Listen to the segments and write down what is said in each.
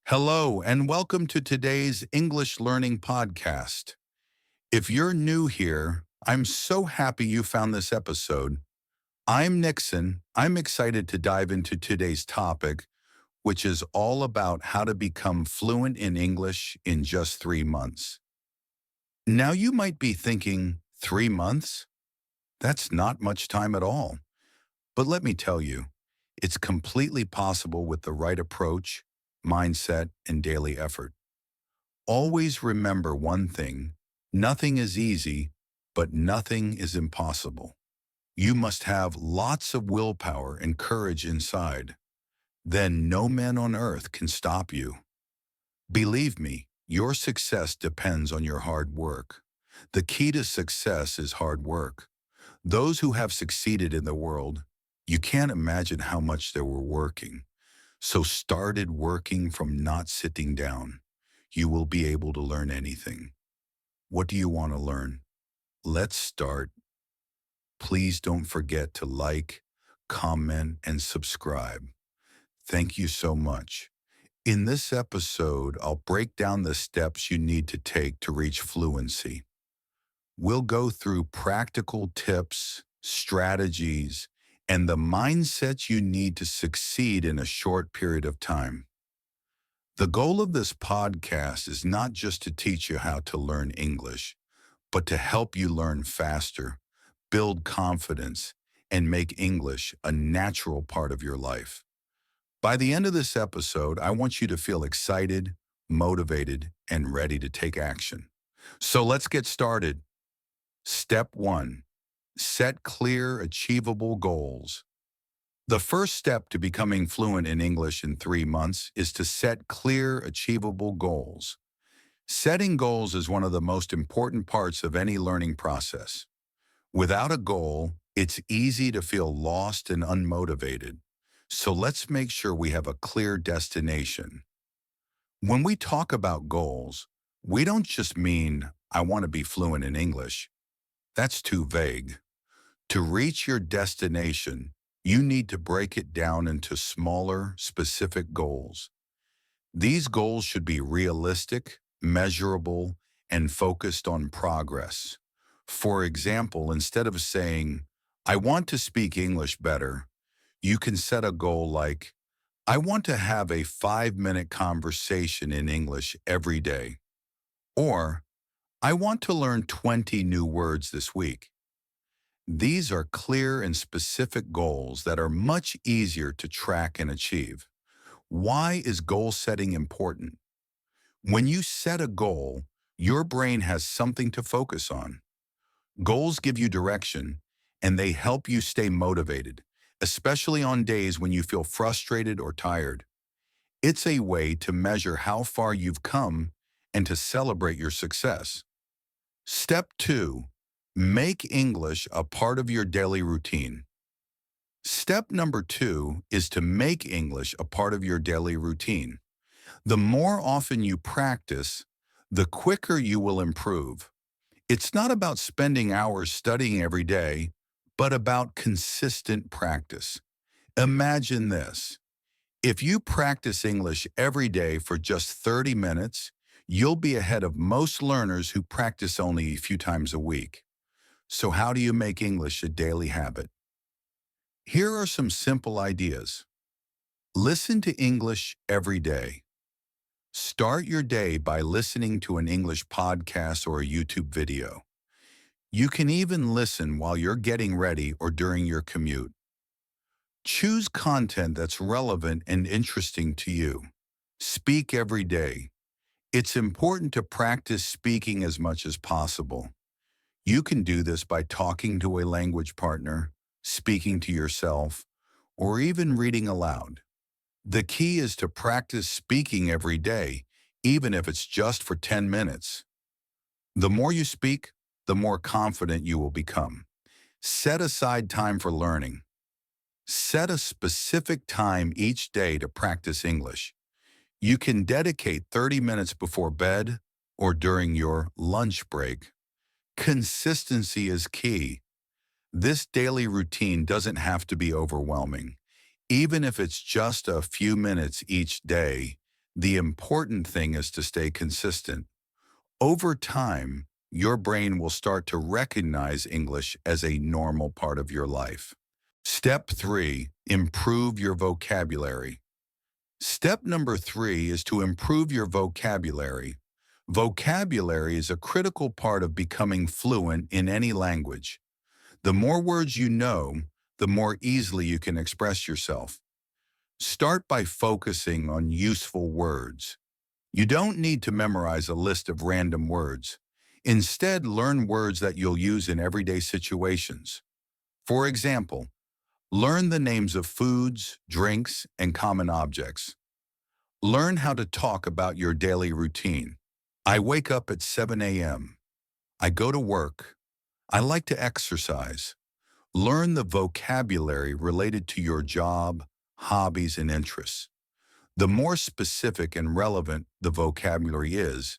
Hello, and welcome to today's English Learning Podcast. If you're new here, I'm so happy you found this episode. I'm Nixon. I'm excited to dive into today's topic, which is all about how to become fluent in English in just 3 months. Now, you might be thinking, 3 months? That's not much time at all. But let me tell you, it's completely possible with the right approach, mindset, and daily effort. Always remember one thing: nothing is easy, but nothing is impossible. You must have lots of willpower and courage inside. Then no man on earth can stop you. Believe me, your success depends on your hard work. The key to success is hard work. Those who have succeeded in the world, you can't imagine how much they were working. So started working from not sitting down. You will be able to learn anything. What do you want to learn? Let's start. Please don't forget to like, comment, and subscribe. Thank you so much. In this episode, I'll break down the steps you need to take to reach fluency. We'll go through practical tips, strategies, and the mindsets you need to succeed in a short period of time. The goal of this podcast is not just to teach you how to learn English, but to help you learn faster, build confidence, and make English a natural part of your life. By the end of this episode, I want you to feel excited, motivated, and ready to take action. So let's get started. Step 1. Set clear, achievable goals. The first step to becoming fluent in English in 3 months is to set clear, achievable goals. Setting goals is one of the most important parts of any learning process. Without a goal, it's easy to feel lost and unmotivated. So let's make sure we have a clear destination. When we talk about goals, we don't just mean, I want to be fluent in English. That's too vague. To reach your destination, you need to break it down into smaller, specific goals. These goals should be realistic, measurable, and focused on progress. For example, instead of saying, I want to speak English better, you can set a goal like, I want to have a 5-minute conversation in English every day. Or, I want to learn 20 new words this week. These are clear and specific goals that are much easier to track and achieve. Why is goal setting important? When you set a goal, your brain has something to focus on. Goals give you direction, and they help you stay motivated, especially on days when you feel frustrated or tired. It's a way to measure how far you've come and to celebrate your success. Step 2. Make English a part of your daily routine. Step number 2 is to make English a part of your daily routine. The more often you practice, the quicker you will improve. It's not about spending hours studying every day, but about consistent practice. Imagine this. If you practice English every day for just 30 minutes, you'll be ahead of most learners who practice only a few times a week. So how do you make English a daily habit? Here are some simple ideas. Listen to English every day. Start your day by listening to an English podcast or a YouTube video. You can even listen while you're getting ready or during your commute. Choose content that's relevant and interesting to you. Speak every day. It's important to practice speaking as much as possible. You can do this by talking to a language partner, speaking to yourself, or even reading aloud. The key is to practice speaking every day, even if it's just for 10 minutes. The more you speak, the more confident you will become. Set aside time for learning. Set a specific time each day to practice English. You can dedicate 30 minutes before bed or during your lunch break. Consistency is key. This daily routine doesn't have to be overwhelming. Even if it's just a few minutes each day, The important thing is to stay consistent. Over time, your brain will start to recognize English as a normal part of your life. Step 3, improve your vocabulary. Step number 3 is to improve your vocabulary. Vocabulary is a critical part of becoming fluent in any language. The more words you know, the more easily you can express yourself. Start by focusing on useful words. You don't need to memorize a list of random words. Instead, learn words that you'll use in everyday situations. For example, learn the names of foods, drinks, and common objects. Learn how to talk about your daily routine. I wake up at 7 a.m. I go to work. I like to exercise. Learn the vocabulary related to your job, hobbies, and interests. The more specific and relevant the vocabulary is,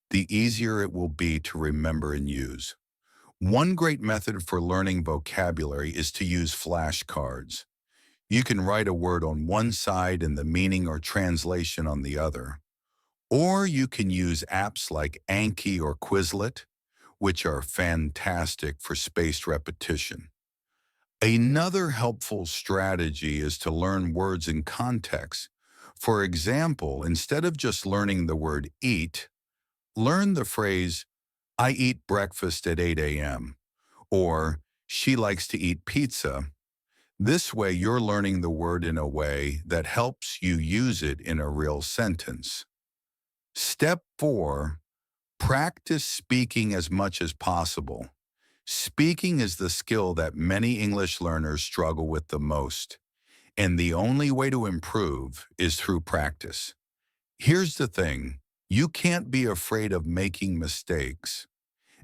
the easier it will be to remember and use. One great method for learning vocabulary is to use flashcards. You can write a word on one side and the meaning or translation on the other. Or you can use apps like Anki or Quizlet, which are fantastic for spaced repetition. Another helpful strategy is to learn words in context. For example, instead of just learning the word eat, learn the phrase, I eat breakfast at 8 a.m. or she likes to eat pizza. This way, you're learning the word in a way that helps you use it in a real sentence. Step 4, practice speaking as much as possible. Speaking is the skill that many English learners struggle with the most, and the only way to improve is through practice. Here's the thing, you can't be afraid of making mistakes.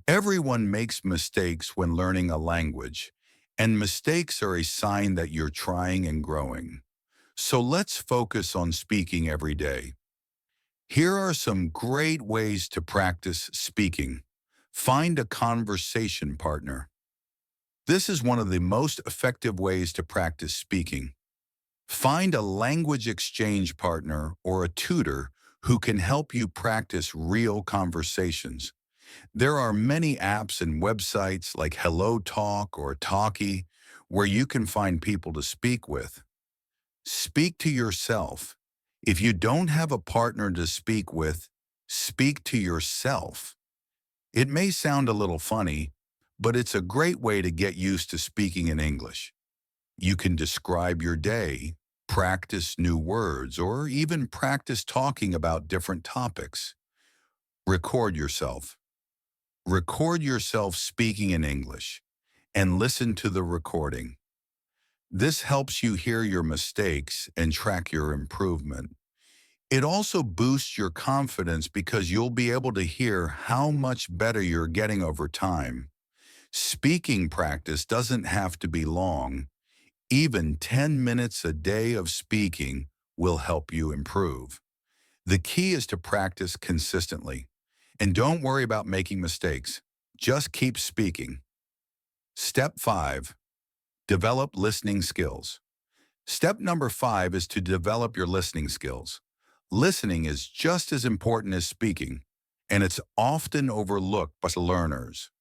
Everyone makes mistakes when learning a language, and mistakes are a sign that you're trying and growing. So let's focus on speaking every day. Here are some great ways to practice speaking. Find a conversation partner. This is one of the most effective ways to practice speaking. Find a language exchange partner or a tutor who can help you practice real conversations. There are many apps and websites like Hello Talk or Talkie where you can find people to speak with. Speak to yourself. If you don't have a partner to speak with, speak to yourself. It may sound a little funny, but it's a great way to get used to speaking in English. You can describe your day, practice new words, or even practice talking about different topics. Record yourself. Record yourself speaking in English and listen to the recording. This helps you hear your mistakes and track your improvement. It also boosts your confidence because you'll be able to hear how much better you're getting over time. Speaking practice doesn't have to be long. Even 10 minutes a day of speaking will help you improve. The key is to practice consistently. And don't worry about making mistakes. Just keep speaking. Step 5, develop listening skills. Step number 5 is to develop your listening skills. Listening is just as important as speaking, and it's often overlooked by learners.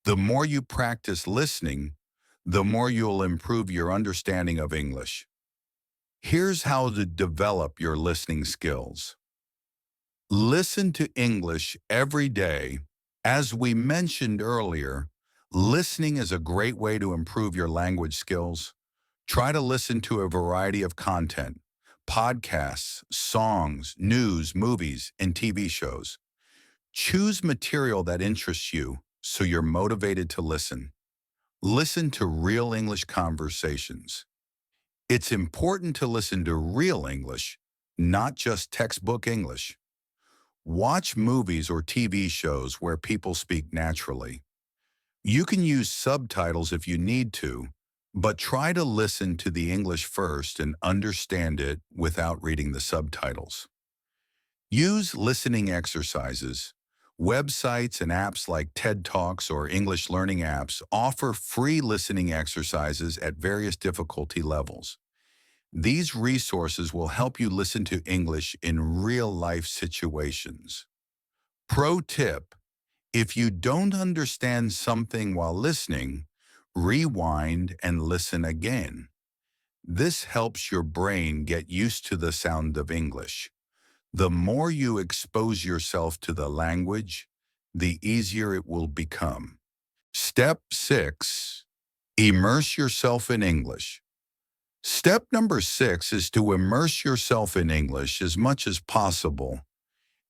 The more you practice listening, the more you'll improve your understanding of English. Here's how to develop your listening skills. Listen to English every day. As we mentioned earlier, listening is a great way to improve your language skills. Try to listen to a variety of content, podcasts, songs, news, movies, and TV shows. Choose material that interests you so you're motivated to listen. Listen to real English conversations. It's important to listen to real English, not just textbook English. Watch movies or TV shows where people speak naturally. You can use subtitles if you need to, but try to listen to the English first and understand it without reading the subtitles. Use listening exercises. Websites and apps like TED Talks or English learning apps offer free listening exercises at various difficulty levels. These resources will help you listen to English in real-life situations. Pro tip: if you don't understand something while listening, rewind and listen again. This helps your brain get used to the sound of English. The more you expose yourself to the language, the easier it will become. Step 6. Immerse yourself in English. Step number 6 is to immerse yourself in English as much as possible.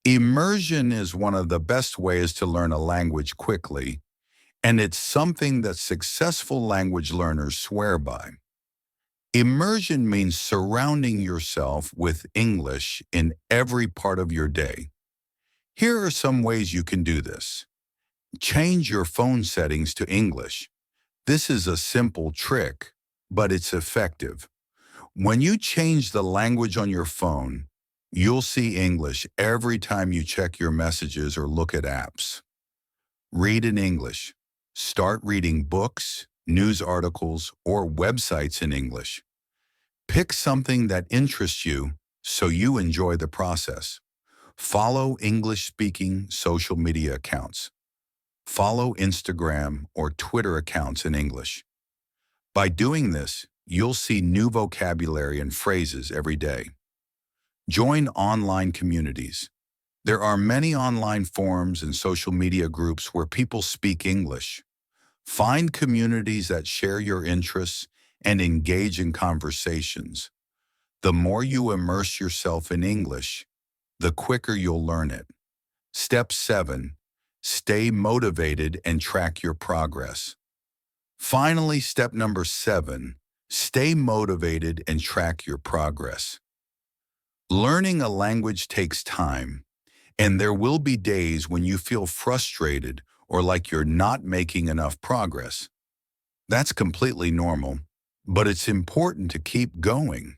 Immersion is one of the best ways to learn a language quickly, and it's something that successful language learners swear by. Immersion means surrounding yourself with English in every part of your day. Here are some ways you can do this. Change your phone settings to English. This is a simple trick, but it's effective. When you change the language on your phone, you'll see English every time you check your messages or look at apps. Read in English. Start reading books, news articles, or websites in English. Pick something that interests you so you enjoy the process. Follow English-speaking social media accounts. Follow Instagram or Twitter accounts in English. By doing this, you'll see new vocabulary and phrases every day. Join online communities. There are many online forums and social media groups where people speak English. Find communities that share your interests and engage in conversations. The more you immerse yourself in English, the quicker you'll learn it. Step 7. Stay motivated and track your progress. Finally, step number 7. Stay motivated and track your progress. Learning a language takes time, and there will be days when you feel frustrated or like you're not making enough progress. That's completely normal, but it's important to keep going.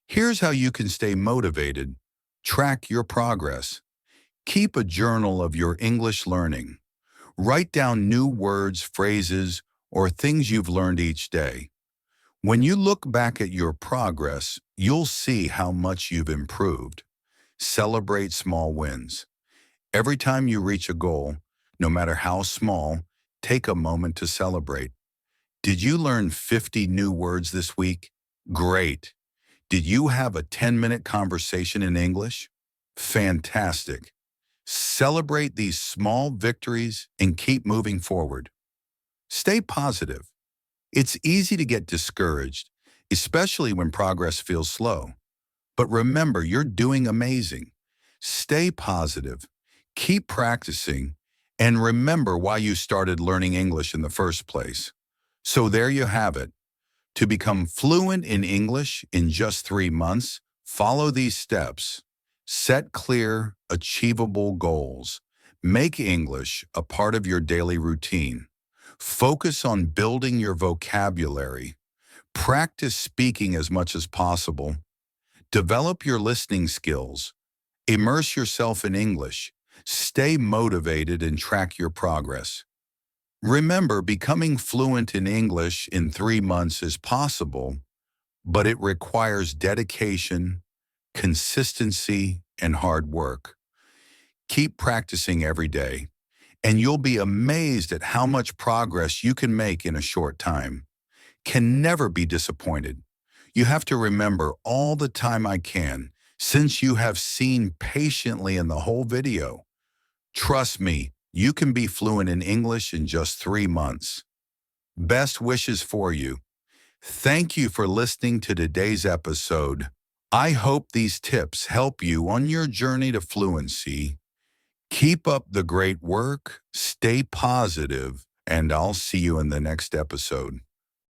Here's how you can stay motivated. Track your progress. Keep a journal of your English learning. Write down new words, phrases, or things you've learned each day. When you look back at your progress, you'll see how much you've improved. Celebrate small wins. Every time you reach a goal, no matter how small, take a moment to celebrate. Did you learn 50 new words this week? Great. Did you have a 10-minute conversation in English? Fantastic. Celebrate these small victories and keep moving forward. Stay positive. It's easy to get discouraged, especially when progress feels slow. But remember, you're doing amazing. Stay positive, keep practicing, and remember why you started learning English in the first place. So there you have it. To become fluent in English in just 3 months, follow these steps. Set clear, achievable goals. Make English a part of your daily routine. Focus on building your vocabulary. Practice speaking as much as possible. Develop your listening skills. Immerse yourself in English. Stay motivated and track your progress. Remember, becoming fluent in English in 3 months is possible, but it requires dedication, consistency, and hard work. Keep practicing every day, and you'll be amazed at how much progress you can make in a short time. Can never be disappointed. You have to remember all the time I can, since you have seen patiently in the whole video. Trust me, you can be fluent in English in just 3 months. Best wishes for you. Thank you for listening to today's episode. I hope these tips help you on your journey to fluency. Keep up the great work, stay positive, and I'll see you in the next episode.